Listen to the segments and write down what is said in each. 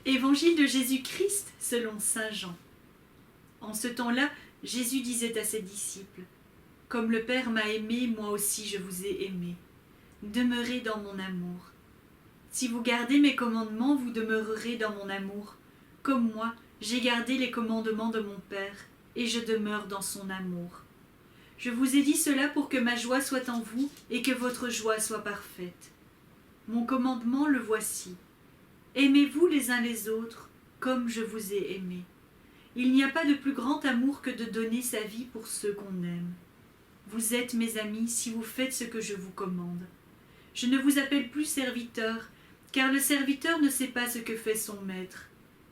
Évangile de Jésus-Christ selon saint Jean. En ce temps-là, Jésus disait à ses disciples : « Comme le Père m'a aimé, moi aussi je vous ai aimé. Demeurez dans mon amour. Si vous gardez mes commandements, vous demeurerez dans mon amour. Comme moi, j'ai gardé les commandements de mon Père, et je demeure dans son amour. Je vous ai dit cela pour que ma joie soit en vous et que votre joie soit parfaite. Mon commandement, le voici. Aimez-vous les uns les autres comme je vous ai aimé. Il n'y a pas de plus grand amour que de donner sa vie pour ceux qu'on aime. Vous êtes mes amis si vous faites ce que je vous commande. Je ne vous appelle plus serviteur, car le serviteur ne sait pas ce que fait son maître.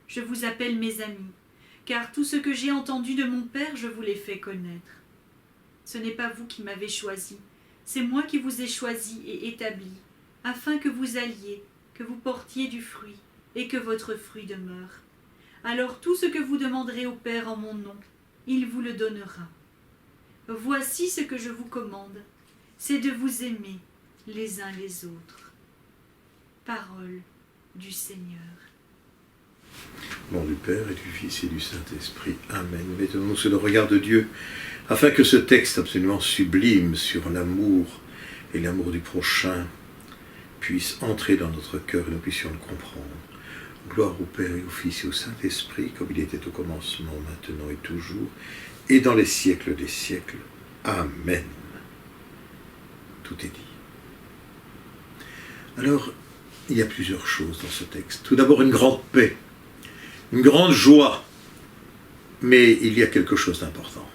Je vous appelle mes amis, car tout ce que j'ai entendu de mon Père, je vous l'ai fait connaître. Ce n'est pas vous qui m'avez choisi, c'est moi qui vous ai choisi et établi, afin que vous alliez, que vous portiez du fruit, et que votre fruit demeure. Alors tout ce que vous demanderez au Père en mon nom, il vous le donnera. Voici ce que je vous commande, c'est de vous aimer les uns les autres. Parole du Seigneur. Au nom du Père et du Fils et du Saint-Esprit. Amen. Mettons-nous sous le regard de Dieu, afin que ce texte absolument sublime sur l'amour et l'amour du prochain puisse entrer dans notre cœur et nous puissions le comprendre. Gloire au Père et au Fils et au Saint-Esprit, comme il était au commencement, maintenant et toujours, et dans les siècles des siècles. Amen. Tout est dit. Alors, il y a plusieurs choses dans ce texte. Tout d'abord, une grande paix, une grande joie, mais il y a quelque chose d'important.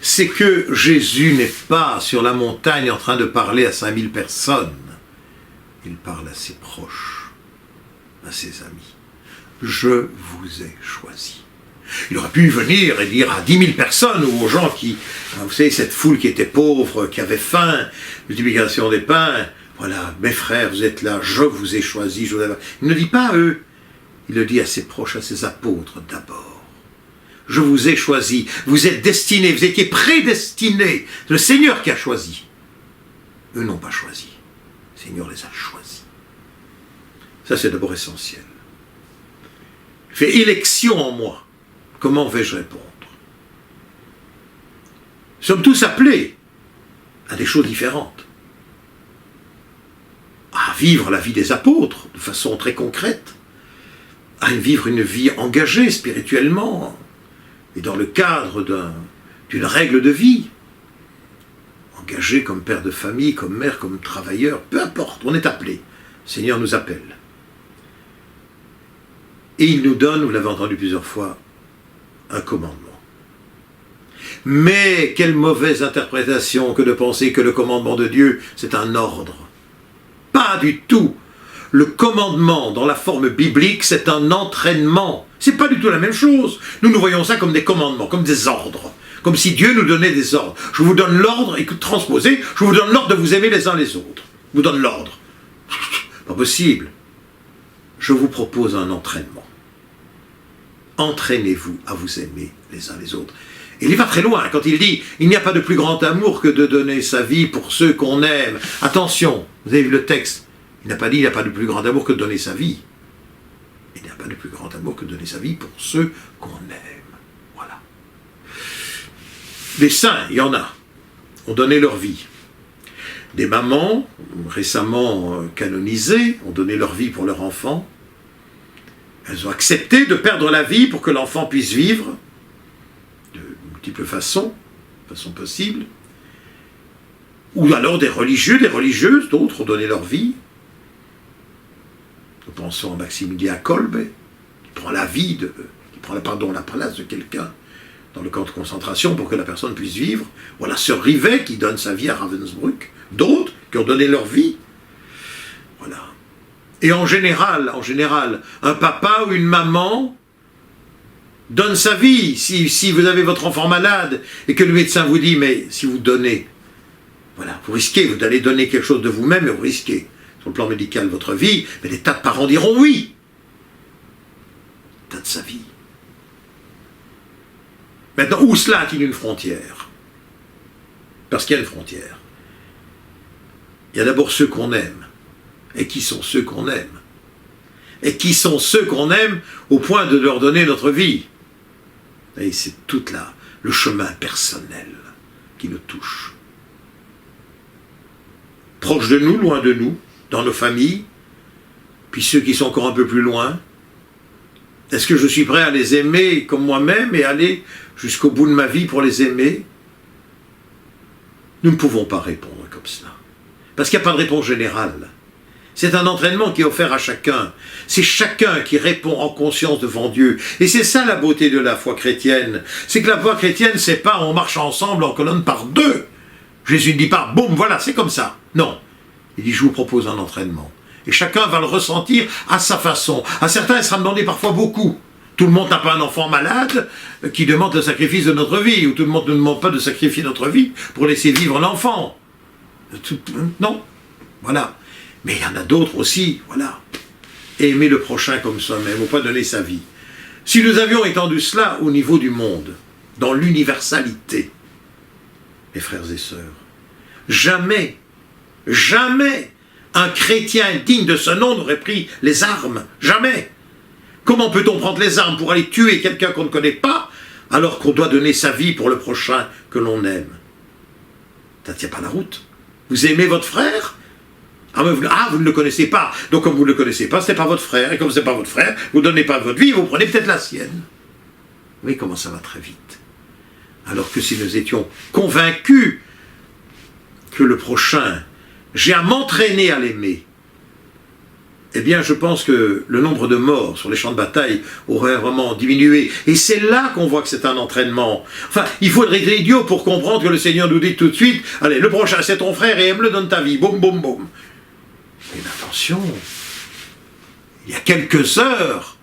C'est que Jésus n'est pas sur la montagne en train de parler à 5000 personnes. Il parle à ses proches, à ses amis. Je vous ai choisi. Il aurait pu venir et dire à 10 000 personnes ou aux gens qui, vous savez, cette foule qui était pauvre, qui avait faim, multiplication des pains, voilà, mes frères, vous êtes là, je vous ai choisi. Il ne dit pas à eux, il le dit à ses proches, à ses apôtres d'abord. Je vous ai choisi, vous êtes destinés, vous étiez prédestinés. C'est le Seigneur qui a choisi. Eux n'ont pas choisi. Le Seigneur les a choisis. Ça, c'est d'abord essentiel. Il fait élection en moi. Comment vais-je répondre? Nous sommes tous appelés à des choses différentes. À vivre la vie des apôtres de façon très concrète. À vivre une vie engagée spirituellement et dans le cadre d'une règle de vie. Engagé comme père de famille, comme mère, comme travailleur, peu importe, on est appelé. Le Seigneur nous appelle. Et il nous donne, vous l'avez entendu plusieurs fois, un commandement. Mais quelle mauvaise interprétation que de penser que le commandement de Dieu, c'est un ordre. Pas du tout. Le commandement, dans la forme biblique, c'est un entraînement. C'est pas du tout la même chose. Nous voyons ça comme des commandements, comme des ordres. Comme si Dieu nous donnait des ordres. Je vous donne l'ordre, et transposé, je vous donne l'ordre de vous aimer les uns les autres. Je vous donne l'ordre. Pas possible. Je vous propose un entraînement. Entraînez-vous à vous aimer les uns les autres. Il y va très loin quand il dit « Il n'y a pas de plus grand amour que de donner sa vie pour ceux qu'on aime. » Attention, vous avez vu le texte. Il n'a pas dit « Il n'y a pas de plus grand amour que de donner sa vie. » Il n'y a pas de plus grand amour que de donner sa vie pour ceux qu'on aime. Voilà. Les saints, il y en a, ont donné leur vie. Des mamans, récemment canonisées, ont donné leur vie pour leur enfant. Elles ont accepté de perdre la vie pour que l'enfant puisse vivre de multiples façons possibles. Ou alors des religieux, des religieuses, d'autres ont donné leur vie. Nous pensons à Maximilien Kolbe, qui prend la place de quelqu'un dans le camp de concentration pour que la personne puisse vivre. Voilà Sœur Rivet qui donne sa vie à Ravensbrück. D'autres qui ont donné leur vie. Voilà. Et en général, un papa ou une maman donne sa vie. Si vous avez votre enfant malade et que le médecin vous dit, mais si vous donnez, voilà, vous risquez, vous allez donner quelque chose de vous-même et vous risquez, sur le plan médical, votre vie, mais des tas de parents diront oui. Tas de sa vie. Maintenant, où cela a-t-il une frontière? Parce qu'il y a une frontière. Il y a d'abord ceux qu'on aime. Et qui sont ceux qu'on aime? et qui sont ceux qu'on aime au point de leur donner notre vie. Et c'est tout là, le chemin personnel qui nous touche. Proches de nous, loin de nous, dans nos familles, puis ceux qui sont encore un peu plus loin. Est-ce que je suis prêt à les aimer comme moi-même et aller jusqu'au bout de ma vie pour les aimer? Nous ne pouvons pas répondre comme cela. Parce qu'il n'y a pas de réponse générale. C'est un entraînement qui est offert à chacun. C'est chacun qui répond en conscience devant Dieu. Et c'est ça la beauté de la foi chrétienne. C'est que la foi chrétienne, c'est pas on marche ensemble en colonne par deux. Jésus ne dit pas, boum, voilà, c'est comme ça. Non. Il dit, je vous propose un entraînement. Et chacun va le ressentir à sa façon. À certains, il sera demandé parfois beaucoup. Tout le monde n'a pas un enfant malade qui demande le sacrifice de notre vie, ou tout le monde ne demande pas de sacrifier notre vie pour laisser vivre l'enfant. Non. Voilà. Mais il y en a d'autres aussi, voilà. Et aimer le prochain comme soi-même, au point de donner sa vie. Si nous avions étendu cela au niveau du monde, dans l'universalité, mes frères et sœurs, jamais un chrétien digne de ce nom n'aurait pris les armes. Jamais. Comment peut-on prendre les armes pour aller tuer quelqu'un qu'on ne connaît pas, alors qu'on doit donner sa vie pour le prochain que l'on aime? Ça ne tient pas la route. Vous aimez votre frère? Vous ne le connaissez pas. Donc comme vous ne le connaissez pas, ce n'est pas votre frère. Et comme ce n'est pas votre frère, vous ne donnez pas votre vie, vous prenez peut-être la sienne. Vous voyez comment ça va très vite. Alors que si nous étions convaincus que le prochain, j'ai à m'entraîner à l'aimer, eh bien je pense que le nombre de morts sur les champs de bataille aurait vraiment diminué. Et c'est là qu'on voit que c'est un entraînement. Enfin, il faudrait être idiot pour comprendre que le Seigneur nous dit tout de suite, allez, le prochain c'est ton frère et aime-le, donne ta vie. Boum, boum, boum. Mais attention, il y a quelques heures,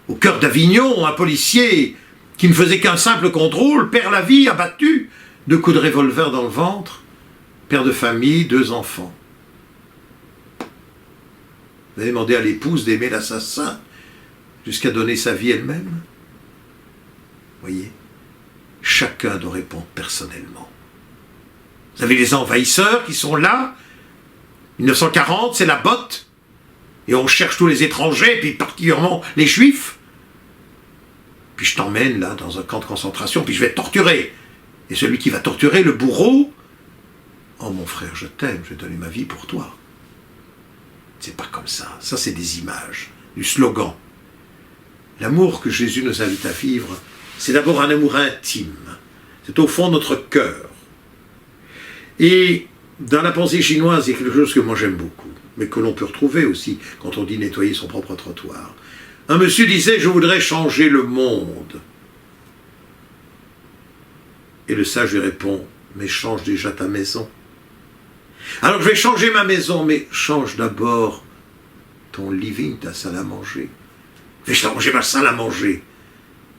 au cœur d'Avignon, un policier qui ne faisait qu'un simple contrôle perd la vie, abattu, 2 coups de revolver dans le ventre, père de famille, 2 enfants. Vous avez demandé à l'épouse d'aimer l'assassin jusqu'à donner sa vie elle-même? Voyez, chacun doit répondre personnellement. Vous avez les envahisseurs qui sont là. 1940, c'est la botte. Et on cherche tous les étrangers, puis particulièrement les juifs. Puis je t'emmène là dans un camp de concentration, puis je vais te torturer. Et celui qui va torturer, le bourreau, oh mon frère, je t'aime, je vais donner ma vie pour toi. C'est pas comme ça. Ça, c'est des images, du slogan. L'amour que Jésus nous invite à vivre, c'est d'abord un amour intime. C'est au fond de notre cœur. Et dans la pensée chinoise, il y a quelque chose que moi j'aime beaucoup, mais que l'on peut retrouver aussi quand on dit nettoyer son propre trottoir. Un monsieur disait, je voudrais changer le monde. Et le sage lui répond, mais change déjà ta maison. Alors je vais changer ma maison, mais change d'abord ton living, ta salle à manger. Je vais changer ma salle à manger,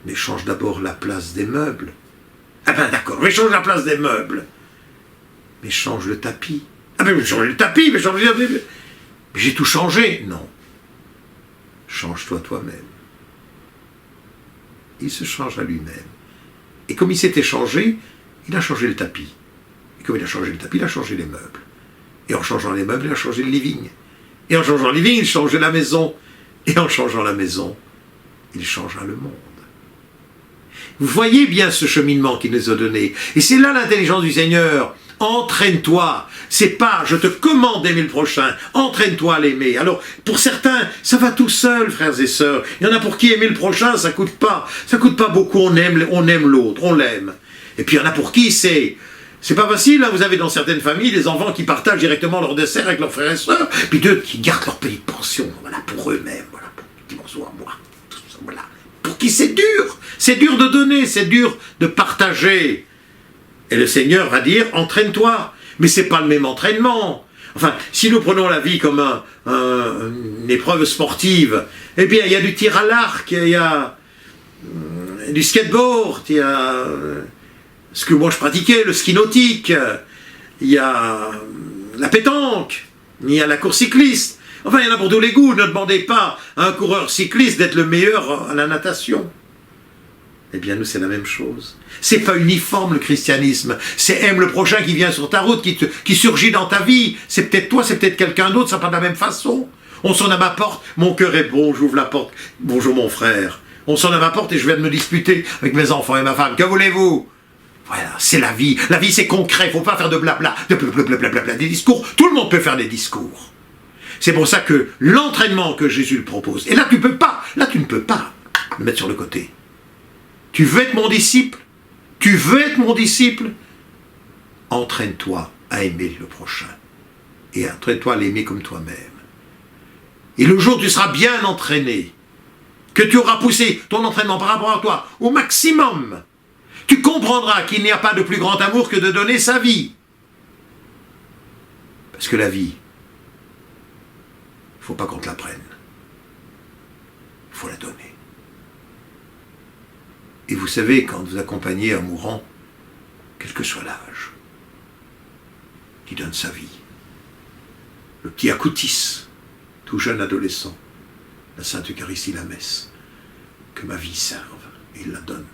mais change d'abord la place des meubles. Ah ben d'accord, je vais changer la place des meubles, mais change le tapis. Ah ben je vais changer le tapis, mais changer... Mais j'ai tout changé. Non. Change-toi toi-même. Il se change à lui-même. Et comme il s'était changé, il a changé le tapis. Et comme il a changé le tapis, il a changé les meubles. Et en changeant les meubles, il a changé le living. Et en changeant le living, il changeait la maison. Et en changeant la maison, il changea le monde. Vous voyez bien ce cheminement qu'il nous a donné. Et c'est là l'intelligence du Seigneur. Entraîne-toi. C'est pas, je te commande d'aimer le prochain. Entraîne-toi à l'aimer. Alors, pour certains, ça va tout seul, frères et sœurs. Il y en a pour qui aimer le prochain, ça coûte pas. Ça coûte pas beaucoup. On aime l'autre. On l'aime. Et puis, il y en a pour qui c'est pas facile, hein. Vous avez dans certaines familles des enfants qui partagent directement leur dessert avec leurs frères et sœurs, puis d'autres qui gardent leur petite pension, voilà, pour eux-mêmes, voilà, pour un petit morceau à moi, tout ça, voilà. Pour qui c'est dur de donner, c'est dur de partager. Et le Seigneur va dire, entraîne-toi, mais c'est pas le même entraînement. Enfin, si nous prenons la vie comme une épreuve sportive, eh bien, il y a du tir à l'arc, il y a du skateboard, il y a... ce que moi je pratiquais, le ski nautique, il y a la pétanque, il y a la course cycliste. Enfin, il y en a pour tous les goûts. Ne demandez pas à un coureur cycliste d'être le meilleur à la natation. Eh bien, nous, c'est la même chose. C'est pas uniforme, le christianisme. C'est aime le prochain qui vient sur ta route, qui surgit dans ta vie. C'est peut-être toi, c'est peut-être quelqu'un d'autre, ça pas de la même façon. On sonne à ma porte, mon cœur est bon, j'ouvre la porte. Bonjour mon frère. On sonne à ma porte et je viens de me disputer avec mes enfants et ma femme. Que voulez-vous? Voilà, c'est la vie. La vie, c'est concret. Il ne faut pas faire de blabla, des discours. Tout le monde peut faire des discours. C'est pour ça que l'entraînement que Jésus le propose, et là, tu ne peux pas le mettre sur le côté. Tu veux être mon disciple? Tu veux être mon disciple? Entraîne-toi à aimer le prochain. Et entraîne-toi à l'aimer comme toi-même. Et le jour où tu seras bien entraîné, que tu auras poussé ton entraînement par rapport à toi au maximum, tu comprendras qu'il n'y a pas de plus grand amour que de donner sa vie. Parce que la vie, il ne faut pas qu'on te la prenne. Il faut la donner. Et vous savez, quand vous accompagnez un mourant, quel que soit l'âge, qui donne sa vie, le petit Akoutis, tout jeune adolescent, la Sainte Eucharistie, la messe, que ma vie serve, et il la donne.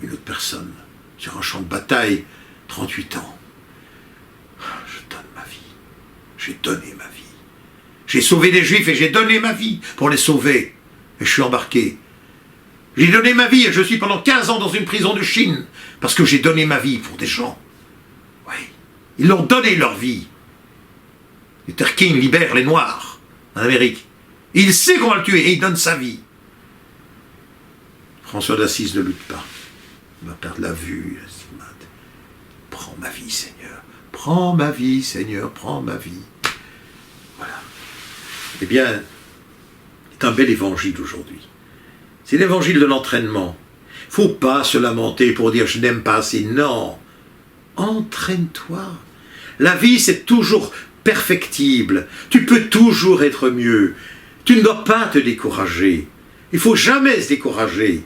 Une autre personne, sur un champ de bataille, 38 ans, je donne ma vie, j'ai donné ma vie. J'ai sauvé des Juifs et j'ai donné ma vie pour les sauver, et je suis embarqué. J'ai donné ma vie et je suis pendant 15 ans dans une prison de Chine, parce que j'ai donné ma vie pour des gens. Oui, ils ont donné leur vie. Luther King libère les Noirs en Amérique. Il sait qu'on va le tuer et il donne sa vie. François d'Assise ne lutte pas. Il va perdre la vue. Prends ma vie, Seigneur. Prends ma vie, Seigneur. Prends ma vie. Voilà. Eh bien, c'est un bel évangile aujourd'hui. C'est l'évangile de l'entraînement. Il ne faut pas se lamenter pour dire « je n'aime pas assez ». Non. Entraîne-toi. La vie, c'est toujours perfectible. Tu peux toujours être mieux. Tu ne dois pas te décourager. Il ne faut jamais se décourager.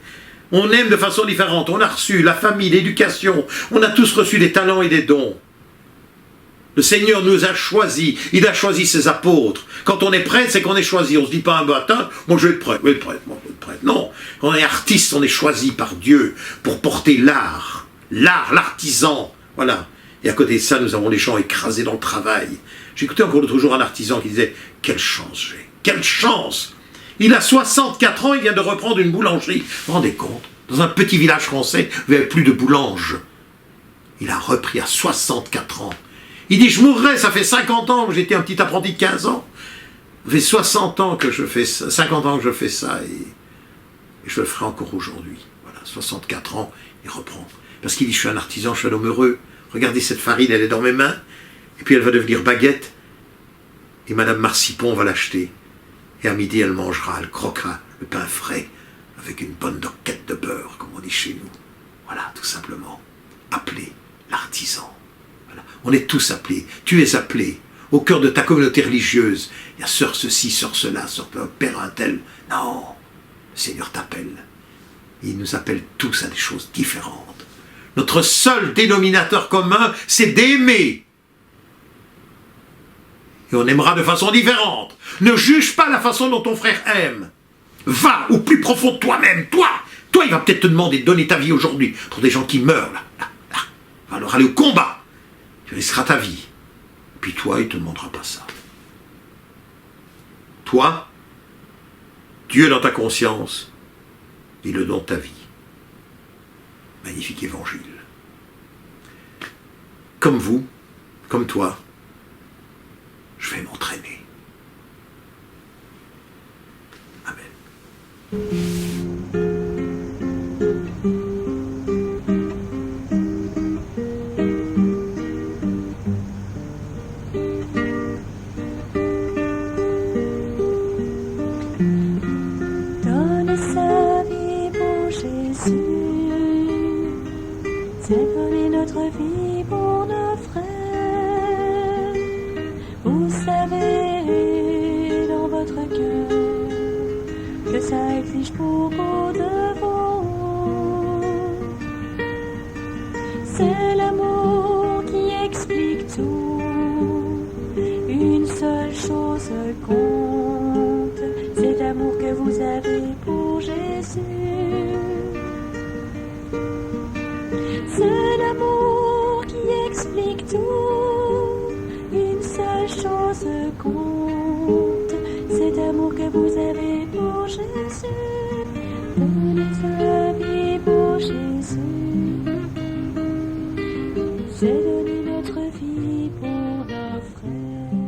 On aime de façon différente. On a reçu la famille, l'éducation. On a tous reçu des talents et des dons. Le Seigneur nous a choisis. Il a choisi ses apôtres. Quand on est prêtre, c'est qu'on est choisi. On ne se dit pas un matin, moi je vais être prêtre, moi je vais être prêtre. Non, quand on est artiste, on est choisi par Dieu pour porter l'art. L'art, l'artisan. Voilà. Et à côté de ça, nous avons les gens écrasés dans le travail. J'écoutais encore l'autre jour un artisan qui disait « Quelle chance j'ai! Quelle chance !» Il a 64 ans, il vient de reprendre une boulangerie. Vous vous rendez compte? Dans un petit village français, il n'y avait plus de boulange. Il a repris à 64 ans. Il dit, je mourrai, ça fait 50 ans que j'étais un petit apprenti de 15 ans. Ça fait 60 ans que je fais ça, 50 ans que je fais ça, et je le ferai encore aujourd'hui. Voilà, 64 ans, il reprend. Parce qu'il dit, je suis un artisan, je suis un homme heureux. Regardez cette farine, elle est dans mes mains, et puis elle va devenir baguette, et Madame Marcipon va l'acheter. Et à midi, elle mangera, elle croquera le pain frais, avec une bonne doquette de beurre, comme on dit chez nous. Voilà, tout simplement. Appelez l'artisan. On est tous appelés, tu es appelé, au cœur de ta communauté religieuse. Il y a sœur ceci, sœur cela, sœur père un tel. Non, le Seigneur t'appelle. Il nous appelle tous à des choses différentes. Notre seul dénominateur commun, c'est d'aimer. Et on aimera de façon différente. Ne juge pas la façon dont ton frère aime. Va au plus profond de toi-même, toi, il va peut-être te demander de donner ta vie aujourd'hui pour des gens qui meurent, là. Va alors aller au combat. Tu risqueras ta vie. Puis toi, il ne te demandera pas ça. Toi, Dieu dans ta conscience, et le don de ta vie. Magnifique évangile. Comme vous, comme toi, je vais m'entraîner. Amen. C'est donner notre vie pour nos frères. Vous savez dans votre cœur que ça exige beaucoup de vous. C'est l'amour qui explique tout. Une seule chose compte, c'est l'amour que vous avez pour Jésus. C'est l'amour qui explique tout. Une seule chose compte, Jésus, donner sa vie pour Jésus, c'est donner notre vie pour nos frères.